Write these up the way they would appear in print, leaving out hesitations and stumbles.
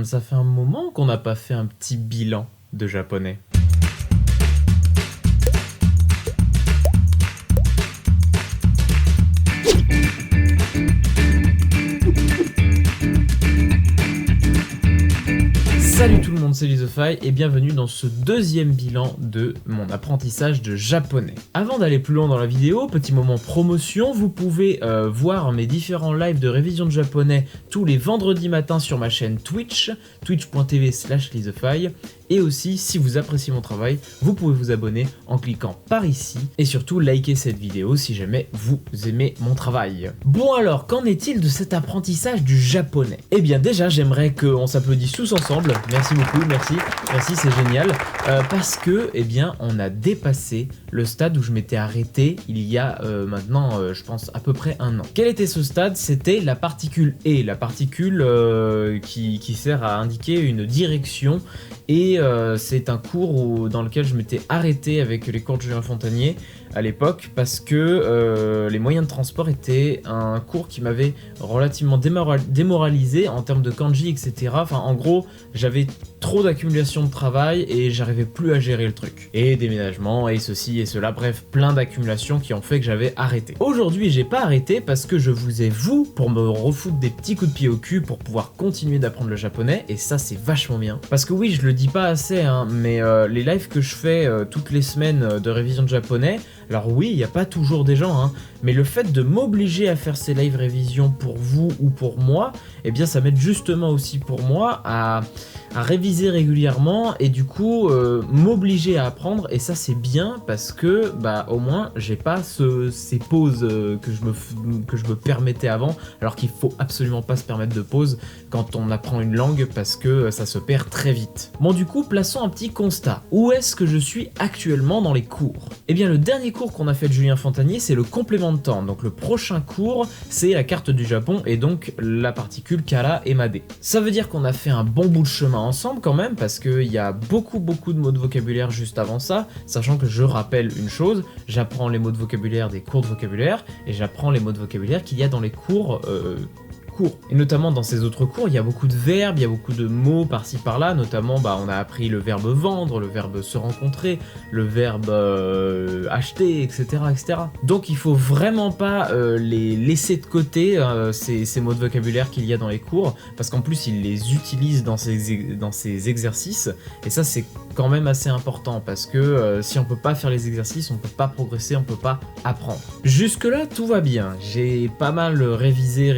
Ça fait un moment qu'on n'a pas fait un petit bilan de japonais. Salut tout le monde, c'est Lizofy et bienvenue dans ce deuxième bilan de mon apprentissage de japonais. Avant d'aller plus loin dans la vidéo, petit moment promotion, vous pouvez voir mes différents lives de révision de japonais tous les vendredis matins sur ma chaîne Twitch, twitch.tv/Lizofy. Et aussi, si vous appréciez mon travail, vous pouvez vous abonner en cliquant par ici. Et surtout, likez cette vidéo si jamais vous aimez mon travail. Bon alors, qu'en est-il de cet apprentissage du japonais? Eh bien déjà, j'aimerais qu'on s'applaudisse tous ensemble. Merci beaucoup, merci, c'est génial. Parce que, eh bien, on a dépassé le stade où je m'étais arrêté il y a maintenant, je pense, à peu près un an. Quel était ce stade? C'était la particule E, la particule qui sert à indiquer une direction. Et c'est un cours dans lequel je m'étais arrêté avec les cours de Julien Fontanier à l'époque parce que les moyens de transport étaient un cours qui m'avait relativement démoralisé en termes de kanji, etc. Enfin, en gros, j'avais trop d'accumulation de travail et j'arrivais plus à gérer le truc. Et déménagement, et ceci et cela, bref, plein d'accumulations qui ont fait que j'avais arrêté. Aujourd'hui, j'ai pas arrêté parce que je vous ai, pour me refoutre des petits coups de pied au cul pour pouvoir continuer d'apprendre le japonais, et ça, c'est vachement bien. Parce que oui, je le dis pas assez, hein, mais les lives que je fais toutes les semaines de révision de japonais, alors oui, il n'y a pas toujours des gens, hein, mais le fait de m'obliger à faire ces live révisions pour vous ou pour moi, eh bien ça m'aide justement aussi pour moi à réviser régulièrement et du coup m'obliger à apprendre, et ça c'est bien parce que bah au moins j'ai pas ces pauses que je me permettais avant, alors qu'il faut absolument pas se permettre de pause quand on apprend une langue parce que ça se perd très vite. Bon, du coup, plaçons un petit constat. Où est-ce que je suis actuellement dans les cours? Eh bien, le dernier cours qu'on a fait de Julien Fontanier, c'est le complément de temps. Donc le prochain cours, c'est la carte du Japon et donc la particule Kara et Made. Ça veut dire qu'on a fait un bon bout de chemin ensemble quand même, parce qu'il y a beaucoup de mots de vocabulaire juste avant ça, sachant que je rappelle une chose, j'apprends les mots de vocabulaire des cours de vocabulaire et j'apprends les mots de vocabulaire qu'il y a dans les cours et notamment dans ces autres cours, il y a beaucoup de verbes, il y a beaucoup de mots par-ci par-là, notamment on a appris le verbe vendre, le verbe se rencontrer, le verbe acheter, etc., etc. Donc il faut vraiment pas les laisser de côté, ces mots de vocabulaire qu'il y a dans les cours, parce qu'en plus ils les utilisent dans ces exercices, et ça c'est quand même assez important, parce que si on peut pas faire les exercices, on peut pas progresser, on peut pas apprendre. Jusque là tout va bien, j'ai pas mal révisé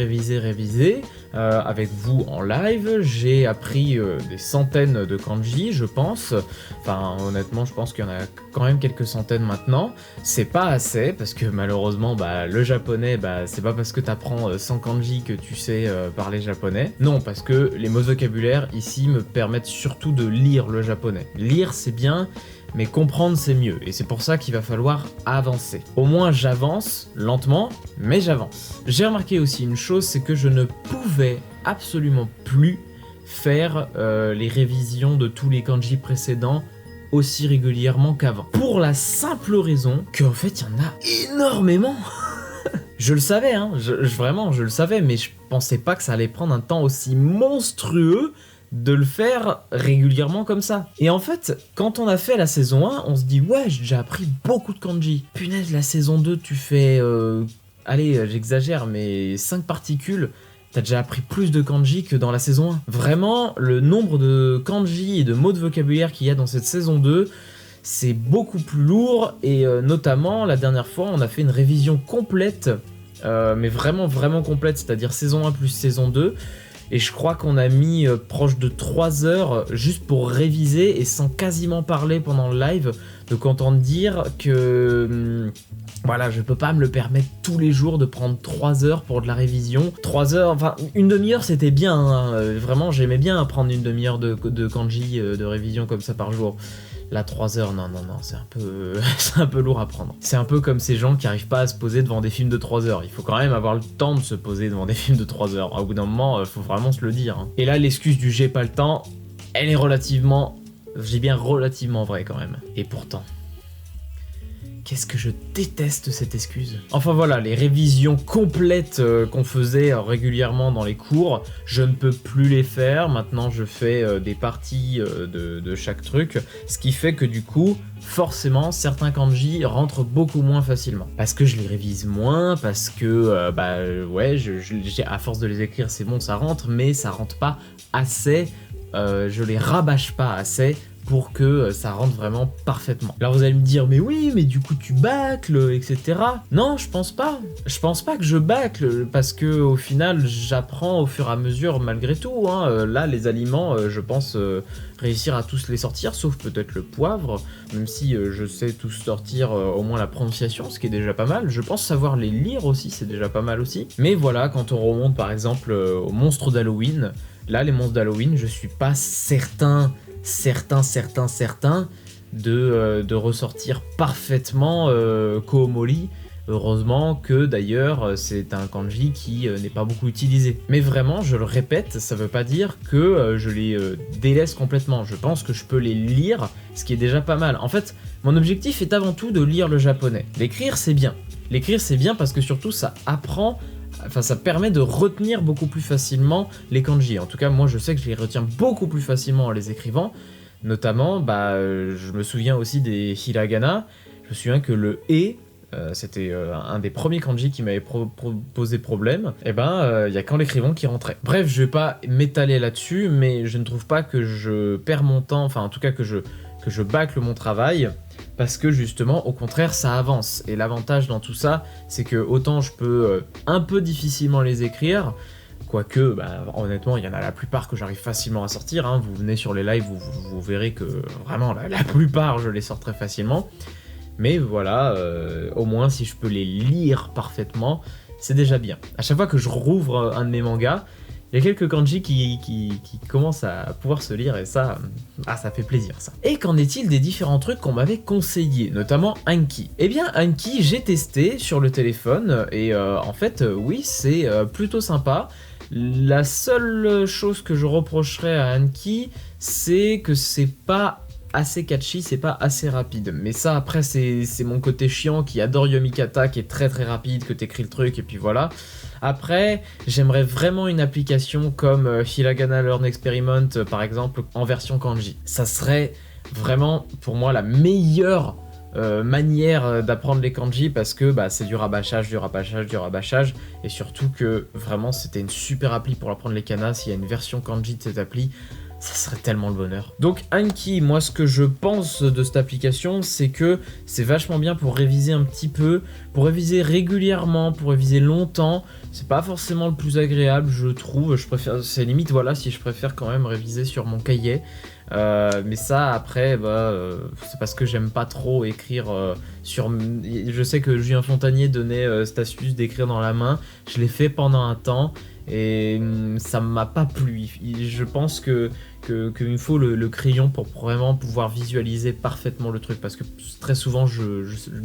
avec vous en live, j'ai appris des centaines de kanji, je pense. Enfin, honnêtement, je pense qu'il y en a quand même quelques centaines maintenant. C'est pas assez, parce que malheureusement, le japonais, c'est pas parce que t'apprends 100 kanji que tu sais parler japonais. Non, parce que les mots de vocabulaire ici me permettent surtout de lire le japonais. Lire, c'est bien, mais comprendre c'est mieux, et c'est pour ça qu'il va falloir avancer. Au moins j'avance, lentement, mais j'avance. J'ai remarqué aussi une chose, c'est que je ne pouvais absolument plus faire les révisions de tous les kanji précédents aussi régulièrement qu'avant. Pour la simple raison qu'en fait il y en a énormément. Je le savais, hein, vraiment je le savais, mais je pensais pas que ça allait prendre un temps aussi monstrueux de le faire régulièrement comme ça. Et en fait, quand on a fait la saison 1, on se dit ouais, j'ai déjà appris beaucoup de kanji. Punaise, la saison 2, tu fais allez, j'exagère, mais 5 particules, t'as déjà appris plus de kanji que dans la saison 1. Vraiment, le nombre de kanji et de mots de vocabulaire qu'il y a dans cette saison 2, c'est beaucoup plus lourd, et notamment la dernière fois, on a fait une révision complète, mais vraiment complète, c'est-à-dire saison 1 plus saison 2. Et je crois qu'on a mis proche de 3 heures juste pour réviser et sans quasiment parler pendant le live. Donc autant dire que voilà, je peux pas me le permettre tous les jours de prendre 3 heures pour de la révision. 3 heures, enfin une demi-heure c'était bien, hein. Vraiment j'aimais bien prendre une demi-heure de kanji de révision comme ça par jour. Là, 3 heures, non, c'est un peu lourd à prendre. C'est un peu comme ces gens qui arrivent pas à se poser devant des films de 3 heures. Il faut quand même avoir le temps de se poser devant des films de 3 heures. Au bout d'un moment, faut vraiment se le dire, hein. Et là, l'excuse du j'ai pas le temps, elle est relativement vraie quand même. Et pourtant, Qu'est-ce que je déteste cette excuse. Enfin voilà, les révisions complètes qu'on faisait régulièrement dans les cours, je ne peux plus les faire. Maintenant, je fais des parties de chaque truc, ce qui fait que du coup, forcément, certains kanji rentrent beaucoup moins facilement. Parce que je les révise moins, parce que, ouais, à force de les écrire, c'est bon, ça rentre, mais ça rentre pas assez, je les rabâche pas assez pour que ça rentre vraiment parfaitement. Alors vous allez me dire, mais oui, mais du coup tu bâcles, etc. Non, je pense pas. Je pense pas que je bâcle, parce que au final, j'apprends au fur et à mesure malgré tout. Hein. Là, les aliments, je pense réussir à tous les sortir, sauf peut-être le poivre, même si je sais tous sortir au moins la prononciation, ce qui est déjà pas mal. Je pense savoir les lire aussi, c'est déjà pas mal aussi. Mais voilà, quand on remonte par exemple aux monstres d'Halloween, là, les monstres d'Halloween, je suis pas certain de ressortir parfaitement Koomori. Heureusement que d'ailleurs c'est un kanji qui n'est pas beaucoup utilisé. Mais vraiment, je le répète, ça veut pas dire que je les délaisse complètement. Je pense que je peux les lire, ce qui est déjà pas mal. En fait, mon objectif est avant tout de lire le japonais. L'écrire, c'est bien. L'écrire, c'est bien parce que surtout ça apprend. Enfin, ça permet de retenir beaucoup plus facilement les kanji. En tout cas, moi, je sais que je les retiens beaucoup plus facilement en les écrivant. Notamment, je me souviens aussi des hiragana. Je me souviens que le « et », c'était un des premiers kanji qui m'avait posé problème. Et il y a qu'en l'écrivant qui rentrait. Bref, je vais pas m'étaler là-dessus, mais je ne trouve pas que je perds mon temps, enfin, en tout cas que je bâcle mon travail. Parce que justement, au contraire, ça avance. Et l'avantage dans tout ça, c'est que autant je peux un peu difficilement les écrire, quoique, honnêtement, il y en a la plupart que j'arrive facilement à sortir. Hein. Vous venez sur les lives, vous verrez que vraiment, la plupart, je les sors très facilement. Mais voilà, au moins, si je peux les lire parfaitement, c'est déjà bien. À chaque fois que je rouvre un de mes mangas, il y a quelques kanji qui commencent à pouvoir se lire et ça fait plaisir ça. Et qu'en est-il des différents trucs qu'on m'avait conseillés, notamment Anki? Eh bien Anki, j'ai testé sur le téléphone et en fait oui, c'est plutôt sympa. La seule chose que je reprocherais à Anki, c'est que c'est pas assez catchy, c'est pas assez rapide. Mais ça après c'est mon côté chiant qui adore Yomikata, qui est très très rapide, que t'écris le truc et puis voilà. Après, j'aimerais vraiment une application comme Hiragana Learn Experiment, par exemple, en version kanji. Ça serait vraiment, pour moi, la meilleure manière d'apprendre les kanji parce que c'est du rabâchage, et surtout que vraiment, c'était une super appli pour apprendre les kanas. S'il y a une version kanji de cette appli, ça serait tellement le bonheur. Donc Anki, moi ce que je pense de cette application, c'est que c'est vachement bien pour réviser un petit peu, pour réviser régulièrement, pour réviser longtemps. C'est pas forcément le plus agréable, je trouve. Je préfère, c'est limite voilà, si je préfère quand même réviser sur mon cahier. Mais ça après, c'est parce que j'aime pas trop écrire sur. Je sais que Julien Fontanier donnait cette astuce d'écrire dans la main. Je l'ai fait pendant un temps. Et ça m'a pas plu. Je pense qu'il me faut le crayon pour vraiment pouvoir visualiser parfaitement le truc, parce que très souvent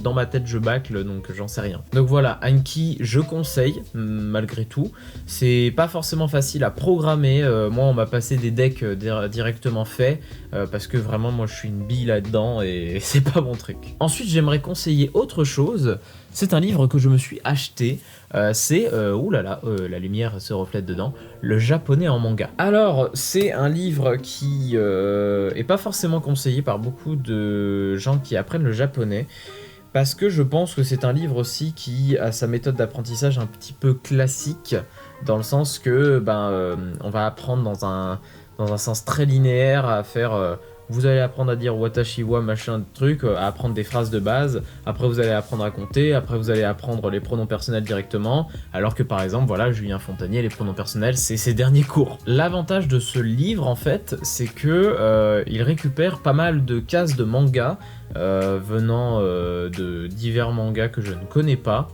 dans ma tête je bâcle, donc j'en sais rien. Donc voilà, Anki je conseille malgré tout. C'est pas forcément facile à programmer. Moi on m'a passé des decks directement faits parce que vraiment moi je suis une bille là-dedans et c'est pas mon truc. Ensuite j'aimerais conseiller autre chose. C'est un livre que je me suis acheté, c'est, la lumière se reflète dedans, Le japonais en manga. Alors, c'est un livre qui est pas forcément conseillé par beaucoup de gens qui apprennent le japonais, parce que je pense que c'est un livre aussi qui a sa méthode d'apprentissage un petit peu classique, dans le sens que on va apprendre dans un sens très linéaire à faire... Vous allez apprendre à dire watashi wa machin truc, à apprendre des phrases de base, après vous allez apprendre à compter, après vous allez apprendre les pronoms personnels directement, alors que par exemple, voilà, Julien Fontanier, les pronoms personnels, c'est ses derniers cours. L'avantage de ce livre, en fait, c'est que il récupère pas mal de cases de manga, venant de divers mangas que je ne connais pas,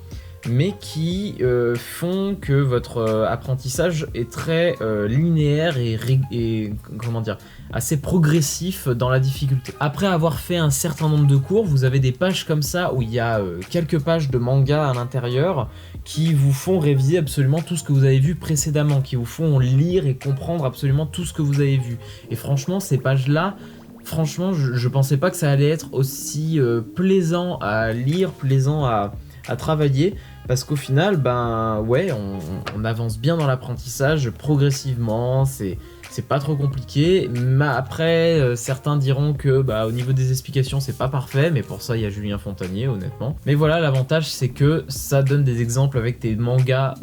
mais qui font que votre apprentissage est très linéaire et comment dire, assez progressif dans la difficulté. Après avoir fait un certain nombre de cours, vous avez des pages comme ça où il y a quelques pages de manga à l'intérieur qui vous font réviser absolument tout ce que vous avez vu précédemment, qui vous font lire et comprendre absolument tout ce que vous avez vu. Et franchement, ces pages-là, franchement je pensais pas que ça allait être aussi plaisant à lire, plaisant à travailler, parce qu'au final, ben ouais, on avance bien dans l'apprentissage progressivement, c'est pas trop compliqué, mais après certains diront que bah, au niveau des explications c'est pas parfait, mais pour ça il y a Julien Fontanier honnêtement. Mais voilà, l'avantage c'est que ça donne des exemples avec des mangas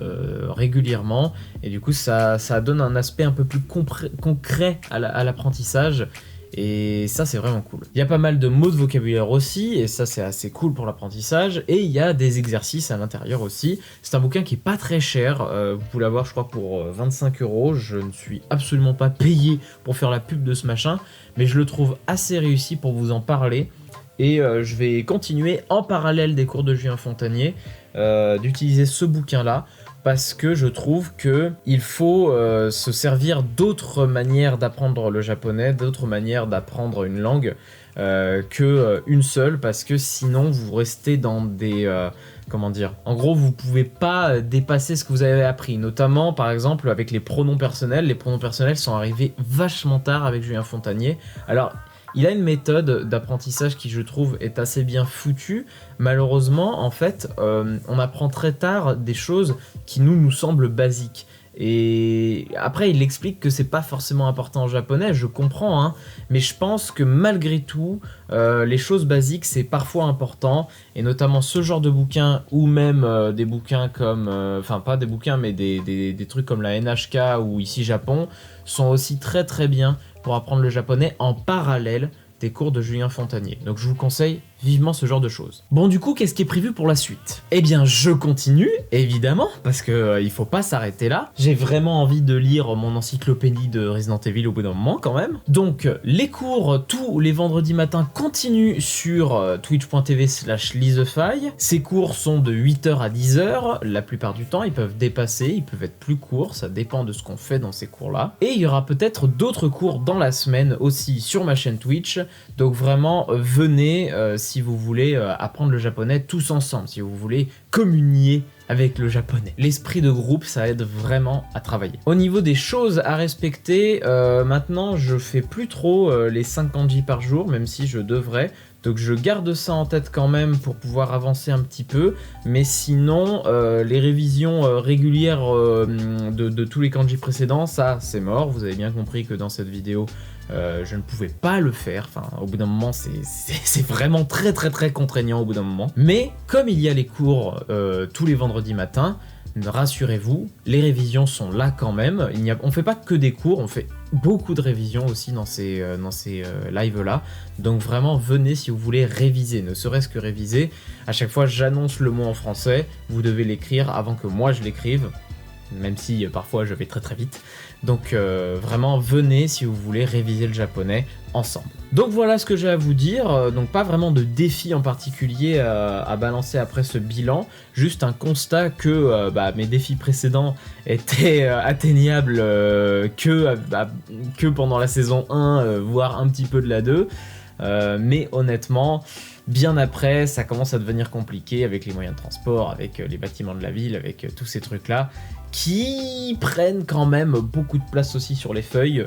régulièrement, et du coup ça donne un aspect un peu plus concret à l'apprentissage. Et ça c'est vraiment cool. Il y a pas mal de mots de vocabulaire aussi, et ça c'est assez cool pour l'apprentissage, et il y a des exercices à l'intérieur aussi. C'est un bouquin qui est pas très cher, vous pouvez l'avoir je crois pour 25 €, je ne suis absolument pas payé pour faire la pub de ce machin, mais je le trouve assez réussi pour vous en parler, et je vais continuer en parallèle des cours de Julien Fontanier d'utiliser ce bouquin là, parce que je trouve que il faut se servir d'autres manières d'apprendre le japonais, d'autres manières d'apprendre une langue que une seule, parce que sinon vous restez dans des comment dire, en gros vous pouvez pas dépasser ce que vous avez appris, notamment par exemple avec les pronoms personnels. Les pronoms personnels sont arrivés vachement tard avec Julien Fontanier. Alors il a une méthode d'apprentissage qui, je trouve, est assez bien foutue. Malheureusement, en fait, on apprend très tard des choses qui nous semblent basiques. Et après, il explique que c'est pas forcément important en japonais, je comprends, hein, mais je pense que malgré tout, les choses basiques, c'est parfois important, et notamment ce genre de bouquins, ou même des bouquins comme... Enfin, pas des bouquins, mais des trucs comme la NHK ou ici Japon, sont aussi très très bien pour apprendre le japonais en parallèle des cours de Julien Fontanier. Donc je vous conseille vivement ce genre de choses. Bon, du coup, qu'est-ce qui est prévu pour la suite? Eh bien, je continue, évidemment, parce que il faut pas s'arrêter là. J'ai vraiment envie de lire mon encyclopédie de Resident Evil au bout d'un moment, quand même. Donc, les cours, tous les vendredis matins, continuent sur twitch.tv/lizefy. Ces cours sont de 8h à 10h, la plupart du temps. Ils peuvent dépasser, ils peuvent être plus courts, ça dépend de ce qu'on fait dans ces cours-là. Et il y aura peut-être d'autres cours dans la semaine aussi sur ma chaîne Twitch. Donc vraiment, venez si vous voulez apprendre le japonais tous ensemble, si vous voulez communier avec le japonais. L'esprit de groupe, ça aide vraiment à travailler. Au niveau des choses à respecter, maintenant je fais plus trop les 5 kanji par jour, même si je devrais. Donc je garde ça en tête quand même pour pouvoir avancer un petit peu, mais sinon les révisions régulières de tous les kanji précédents, ça c'est mort. Vous avez bien compris que dans cette vidéo je ne pouvais pas le faire, enfin au bout d'un moment c'est vraiment très contraignant au bout d'un moment. Mais comme il y a les cours tous les vendredis matins, rassurez-vous, les révisions sont là quand même. On fait pas que des cours, on fait beaucoup de révisions aussi dans ces lives là. Donc vraiment venez si vous voulez réviser, ne serait-ce que réviser. À chaque fois j'annonce le mot en français, vous devez l'écrire avant que moi je l'écrive, même si parfois je vais très vite. Donc vraiment venez si vous voulez réviser le japonais ensemble. Donc voilà ce que j'ai à vous dire, donc pas vraiment de défi en particulier à balancer après ce bilan, juste un constat que mes défis précédents étaient atteignables que pendant la saison 1, voire un petit peu de la 2, mais honnêtement, bien après, ça commence à devenir compliqué avec les moyens de transport, avec les bâtiments de la ville, avec tous ces trucs-là, qui prennent quand même beaucoup de place aussi sur les feuilles,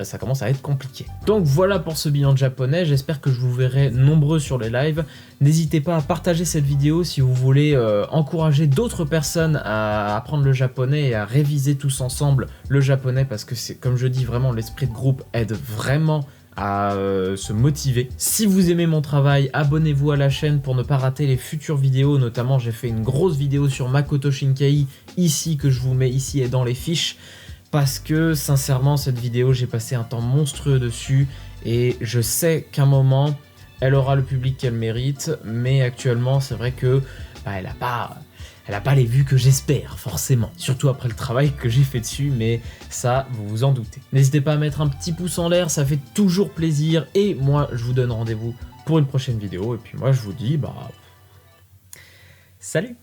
ça commence à être compliqué. Donc voilà pour ce bilan de japonais, j'espère que je vous verrai nombreux sur les lives. N'hésitez pas à partager cette vidéo si vous voulez encourager d'autres personnes à apprendre le japonais et à réviser tous ensemble le japonais, parce que c'est, comme je dis, vraiment l'esprit de groupe aide vraiment à se motiver. Si vous aimez mon travail, abonnez-vous à la chaîne pour ne pas rater les futures vidéos. Notamment, j'ai fait une grosse vidéo sur Makoto Shinkai ici, que je vous mets ici et dans les fiches, parce que sincèrement cette vidéo, j'ai passé un temps monstrueux dessus et je sais qu'à un moment elle aura le public qu'elle mérite, mais actuellement c'est vrai que elle a pas les vues que j'espère, forcément. Surtout après le travail que j'ai fait dessus, mais ça, vous vous en doutez. N'hésitez pas à mettre un petit pouce en l'air, ça fait toujours plaisir. Et moi, je vous donne rendez-vous pour une prochaine vidéo. Et puis moi, je vous dis, salut!